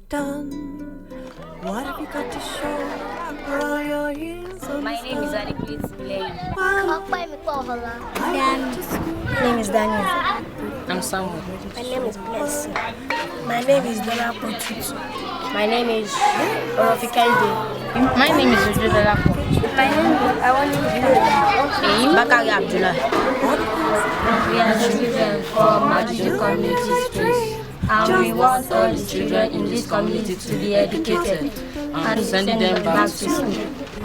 done? What have you got to show for all your years? My name is Aniplit Lane. My name is Daniel. I'm Samuel. My name is Blessing. My name is Dora Potutu. My name is Orofikaide. My name is Ujudala. My name is Awani Bakari Abdullah. We are children from Magic Community Space, and we want all the children in this community to be educated and sending them back to school.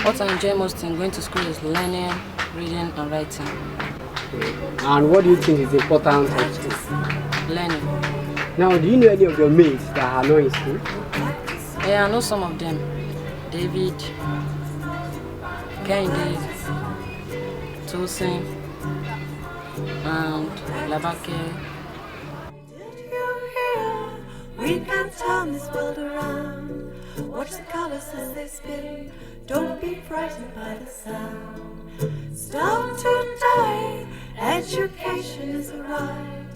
What I enjoy most in going to school is learning, reading, and writing. And what do you think is important at school? Learning. Now, do you know any of your mates that are not in school? Yeah, I know some of them. David, Kende, Tosin, and Labake. Did you hear? We can turn this world around. Watch the colors as they spin. Don't be frightened by the sound. Stop to die. Education is a right.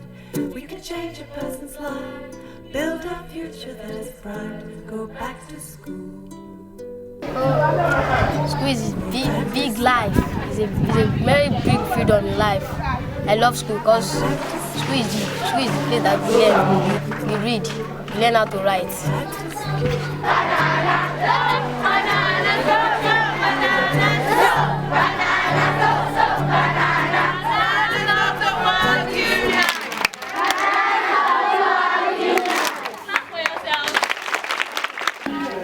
We can change a person's life. Build a future that is bright. Go back to school. School is big life. It's a very big freedom in life. I love school because school is the place that we learn, we read, we learn how to write.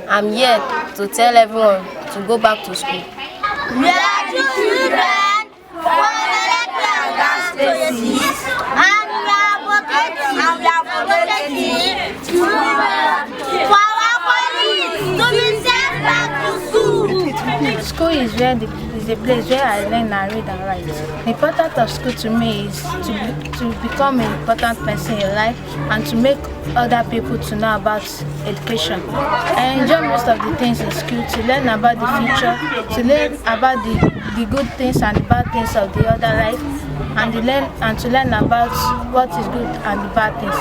I'm here to tell everyone to go back to school. We are children from and we are advocating for our police to be sent back to school. School is a place where I learn and read and write. The importance of school to me is to become an important person in your life and to make other people to know about education. I enjoy most of the things in school, to learn about the future, to learn about the good things and the bad things of the other life, and to learn about what is good and the bad things.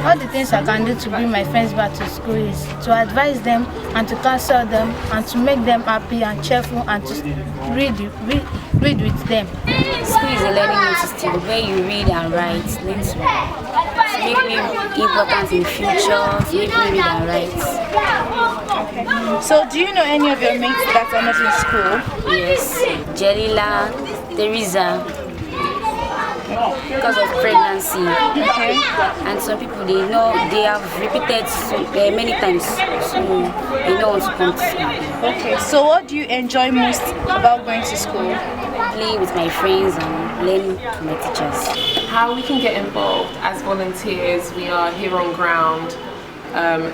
All the things I can do to bring my friends back to school is to advise them and to counsel them and to make them happy and cheerful and to read with them. School is a learning institute where you read and write, learn to make me important in the future, to make me read and write. Okay. So do you know any of your mates that are not in school? Yes, Jelila, Teresa, because of pregnancy. Okay. And some people, they have repeated many times, so they don't want to come to school. Okay, so what do you enjoy most about going to school? Playing with my friends and learning from my teachers. How we can get involved as volunteers, we are here on ground,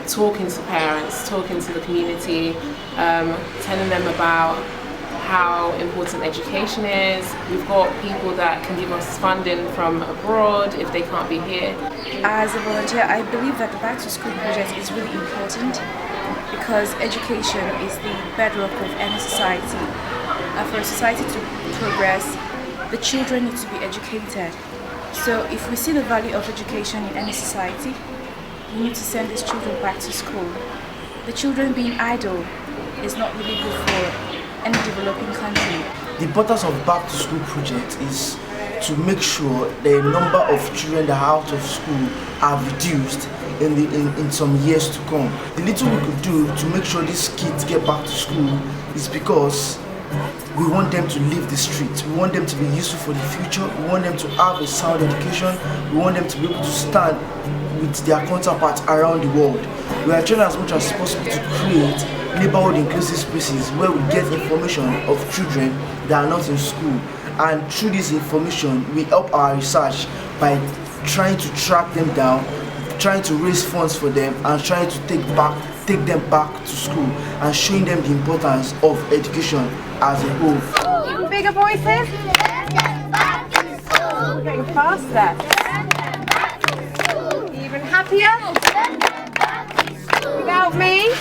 talking to parents, talking to the community, telling them about how important education is. We've got people that can give us funding from abroad if they can't be here. As a volunteer, I believe that the Back to School project is really important because education is the bedrock of any society. And for a society to progress, the children need to be educated. So if we see the value of education in any society, we need to send these children back to school. The children being idle is not really good for any developing country. The importance of Back to School project is to make sure the number of children that are out of school are reduced in some years to come. The little we could do to make sure these kids get back to school is because we want them to leave the streets. We want them to be useful for the future. We want them to have a sound education. We want them to be able to stand with their counterparts around the world. We are trying as much as possible to create neighborhood inclusive spaces where we get information of children that are not in school, and through this information we help our research by trying to track them down, trying to raise funds for them, and trying to take them back to school and showing them the importance of education as a whole. Even bigger voices? Getting faster. Even happier? Without me?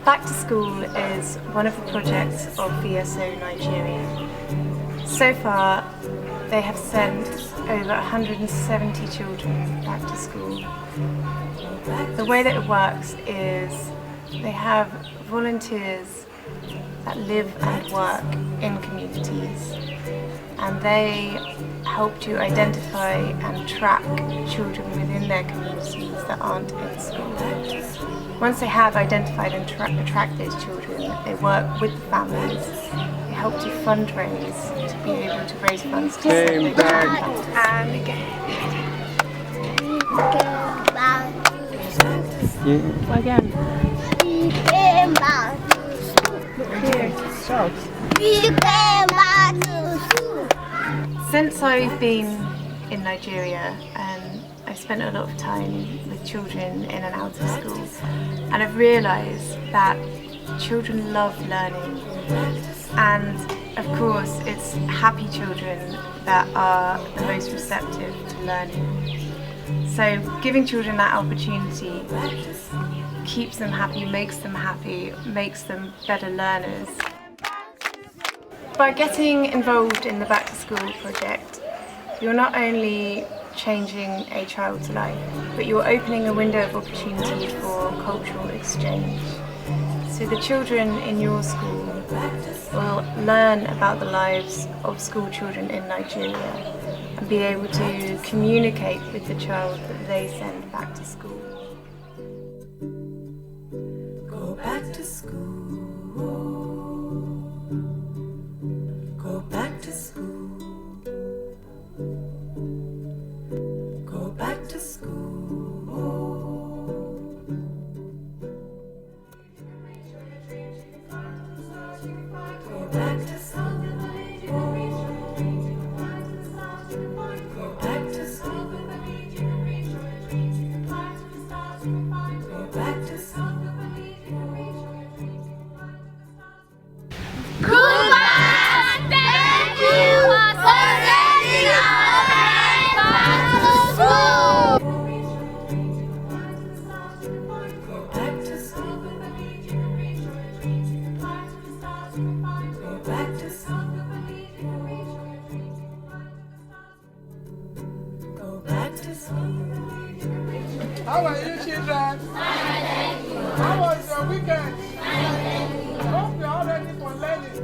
Back to School is one of the projects of VSO Nigeria. So far, they have sent over 170 children back to school. The way that it works is they have volunteers that live and work in communities, and they help to identify and track children within their communities that aren't in school. Once they have identified and tracked those children, they work with the families. They help to fundraise to be able to raise funds to send those children and again. Again. We came back to school. Look here. Stop. We came back to school. Since I've been in Nigeria, I've spent a lot of time with children in and out of school, and I've realised that children love learning, and of course it's happy children that are the most receptive to learning. So giving children that opportunity keeps them happy, makes them better learners. By getting involved in the Back to School project, you're not only changing a child's life, but you're opening a window of opportunity for cultural exchange. So the children in your school will learn about the lives of school children in Nigeria and be able to communicate with the child that they send back to school. Go back to school. Go back to school. Go back to school. Go back to school. Go back to school. Go back to school. Goodbye! Thank you for sending our friends back to school! Go back to school. Go back to school. Go back to school. How are you, children? How was your weekend? Hope you're all ready for learning.